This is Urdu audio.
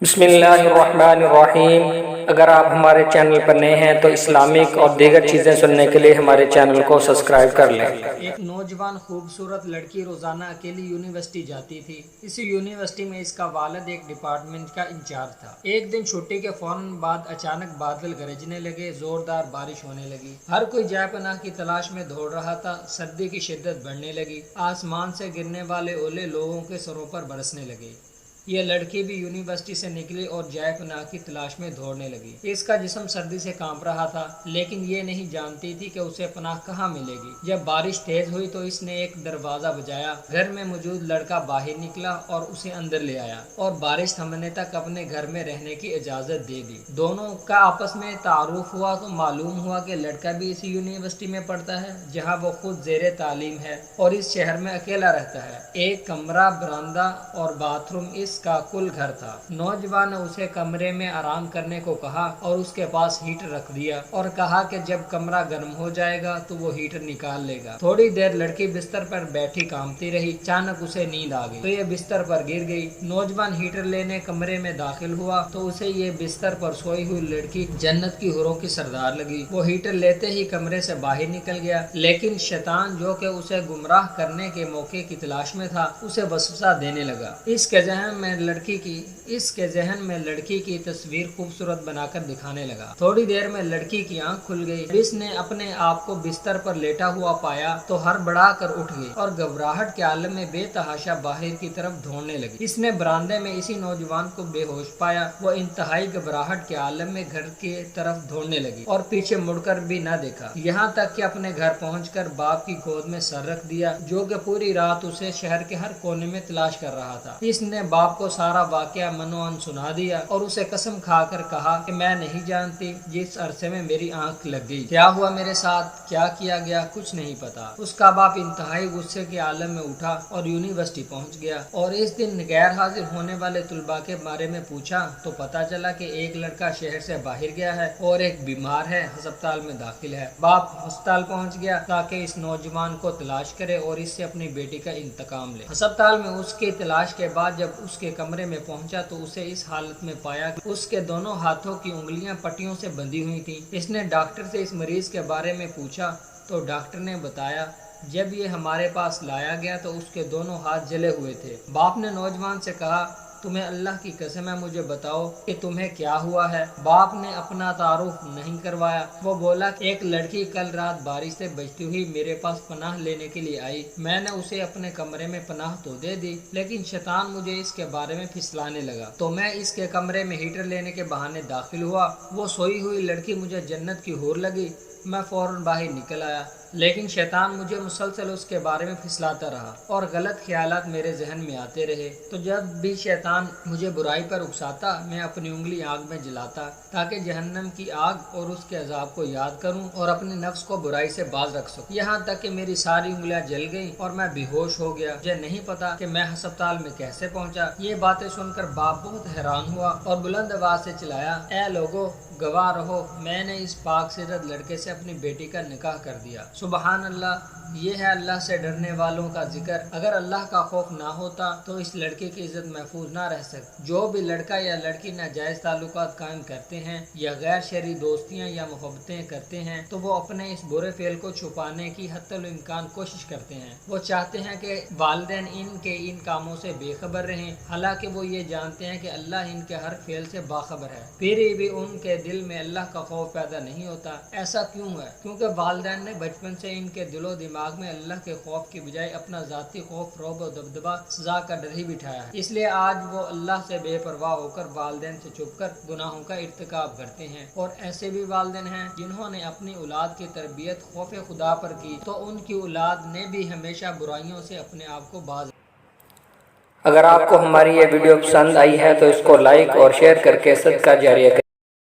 بسم اللہ الرحمن الرحیم۔ اگر آپ ہمارے چینل پر نئے ہیں تو اسلامک اور دیگر چیزیں سننے کے لیے ہمارے چینل کو سبسکرائب کر لیں۔ ایک نوجوان خوبصورت لڑکی روزانہ اکیلی یونیورسٹی جاتی تھی۔ اس یونیورسٹی میں اس کا والد ایک ڈپارٹمنٹ کا انچارج تھا۔ ایک دن چھٹی کے فوراً بعد اچانک بادل گرجنے لگے، زوردار بارش ہونے لگی۔ ہر کوئی جائے پناہ کی تلاش میں دوڑ رہا تھا۔ سردی کی شدت بڑھنے لگی، آسمان سے گرنے والے اولے لوگوں کے سروں پر برسنے لگے۔ یہ لڑکی بھی یونیورسٹی سے نکلی اور جائے پناہ کی تلاش میں دوڑنے لگی۔ اس کا جسم سردی سے کانپ رہا تھا، لیکن یہ نہیں جانتی تھی کہ اسے پناہ کہاں ملے گی۔ جب بارش تیز ہوئی تو اس نے ایک دروازہ بجایا۔ گھر میں موجود لڑکا باہر نکلا اور اسے اندر لے آیا اور بارش تھمنے تک اپنے گھر میں رہنے کی اجازت دے دی۔ دونوں کا آپس میں تعارف ہوا تو معلوم ہوا کہ لڑکا بھی اسی یونیورسٹی میں پڑھتا ہے جہاں وہ خود زیر تعلیم ہے اور اس شہر میں اکیلا رہتا ہے۔ ایک کمرہ، برآمدہ اور باتھ روم اس کا کل گھر تھا۔ نوجوان نے اسے کمرے میں آرام کرنے کو کہا اور اس کے پاس ہیٹر رکھ دیا اور کہا کہ جب کمرہ گرم ہو جائے گا تو وہ ہیٹر نکال لے گا۔ تھوڑی دیر لڑکی بستر پر بیٹھی کامتی رہی۔ اچانک اسے نیند آ گئی تو یہ بستر پر گر گئی۔ نوجوان ہیٹر لینے کمرے میں داخل ہوا تو اسے یہ بستر پر سوئی ہوئی لڑکی جنت کی حوروں کی سردار لگی۔ وہ ہیٹر لیتے ہی کمرے سے باہر نکل گیا، لیکن شیطان جو کہ اسے گمراہ کرنے کے موقع کی تلاش میں تھا اسے وسوسہ دینے لگا۔ اس کے ذہن میں لڑکی کی تصویر خوبصورت بنا کر دکھانے لگا۔ تھوڑی دیر میں لڑکی کی آنکھ کھل گئی۔ اس نے اپنے آپ کو بستر پر لیٹا ہوا پایا تو ہڑبڑا کر اٹھ گئی اور گھبراہٹ کے عالم میں بے تحاشا باہر کی طرف دوڑنے لگی۔ اس نے برآمدے میں اسی نوجوان کو بے ہوش پایا۔ وہ انتہائی گھبراہٹ کے عالم میں گھر کی طرف دوڑنے لگی اور پیچھے مڑ کر بھی نہ دیکھا، یہاں تک کہ اپنے گھر پہنچ کر باپ کی گود میں سر رکھ دیا جو کہ پوری رات اسے شہر کے ہر کونے میں تلاش کر رہا تھا۔ اس نے باپ کو سارا واقعہ منو من سنا دیا اور اسے قسم کھا کر کہا کہ میں نہیں جانتی جس عرصے میں میری آنکھ لگ گئی، کیا ہوا میرے ساتھ، کیا کیا گیا، کچھ نہیں پتا۔ اس کا باپ انتہائی غصے کے عالم میں اٹھا اور یونیورسٹی پہنچ گیا اور اس دن غیر حاضر ہونے والے طلباء کے بارے میں پوچھا تو پتا چلا کہ ایک لڑکا شہر سے باہر گیا ہے اور ایک بیمار ہے، ہسپتال میں داخل ہے۔ باپ ہسپتال پہنچ گیا تاکہ اس نوجوان کو تلاش کرے اور اس سے اپنی بیٹی کا انتقام لے۔ ہسپتال میں اس کی تلاش کے بعد جب اس کے کمرے میں پہنچا تو اسے اس حالت میں پایا کہ اس کے دونوں ہاتھوں کی انگلیاں پٹیوں سے بندھی ہوئی تھیں۔ اس نے ڈاکٹر سے اس مریض کے بارے میں پوچھا تو ڈاکٹر نے بتایا جب یہ ہمارے پاس لایا گیا تو اس کے دونوں ہاتھ جلے ہوئے تھے۔ باپ نے نوجوان سے کہا تمہیں اللہ کی قسم ہے مجھے بتاؤ کہ تمہیں کیا ہوا ہے۔ باپ نے اپنا تعارف نہیں کروایا۔ وہ بولا کہ ایک لڑکی کل رات بارش سے بچتی ہوئی میرے پاس پناہ لینے کے لیے آئی، میں نے اسے اپنے کمرے میں پناہ تو دے دی، لیکن شیطان مجھے اس کے بارے میں پھسلانے لگا تو میں اس کے کمرے میں ہیٹر لینے کے بہانے داخل ہوا۔ وہ سوئی ہوئی لڑکی مجھے جنت کی حور لگی، میں فوراً باہر نکل آیا، لیکن شیطان مجھے مسلسل اس کے بارے میں پھسلاتا رہا اور غلط خیالات میرے ذہن میں آتے رہے۔ تو جب بھی شیطان مجھے برائی پر اکساتا میں اپنی انگلی آگ میں جلاتا تاکہ جہنم کی آگ اور اس کے عذاب کو یاد کروں اور اپنے نفس کو برائی سے باز رکھ سکوں، یہاں تک کہ میری ساری انگلیاں جل گئیں اور میں بے ہوش ہو گیا۔ مجھے نہیں پتا کہ میں ہسپتال میں کیسے پہنچا۔ یہ باتیں سن کر باپ بہت حیران ہوا اور بلند آواز سے چلایا، اے لوگو گواہ رہو، میں نے اس پاک سیرت لڑکے سے اپنی بیٹی کا نکاح کر دیا۔ سبحان اللہ، یہ ہے اللہ سے ڈرنے والوں کا ذکر۔ اگر اللہ کا خوف نہ ہوتا تو اس لڑکے کی عزت محفوظ نہ رہ سکتی۔ جو بھی لڑکا یا لڑکی ناجائز تعلقات قائم کرتے ہیں یا غیر شرعی دوستیاں یا محبتیں کرتے ہیں تو وہ اپنے اس برے فعل کو چھپانے کی حتی الامکان کوشش کرتے ہیں۔ وہ چاہتے ہیں کہ والدین ان کاموں سے بے خبر رہیں، حالانکہ وہ یہ جانتے ہیں کہ اللہ ان کے ہر فعل سے باخبر ہے، پھر بھی ان کے دل میں اللہ کا خوف پیدا نہیں ہوتا۔ ایسا کیوں ہے؟ کیونکہ والدین نے بچپن سے ان کے دل و دماغ میں اللہ کے خوف کی بجائے اپنا ذاتی خوف، رعب و دبدبہ، سزا کا ڈر ہی بٹھایا ہے۔ اس لیے آج وہ اللہ سے بے پرواہ ہو کر والدین سے چھپ کر گناہوں کا ارتکاب کرتے ہیں۔ اور ایسے بھی والدین ہیں جنہوں نے اپنی اولاد کی تربیت خوف خدا پر کی تو ان کی اولاد نے بھی ہمیشہ برائیوں سے اپنے آپ کو باز۔ اگر آپ کو ہماری یہ ویڈیو پسند آئی ہے تو اس کو لائک اور شیئر کر کے صدقہ جاریہ کریں۔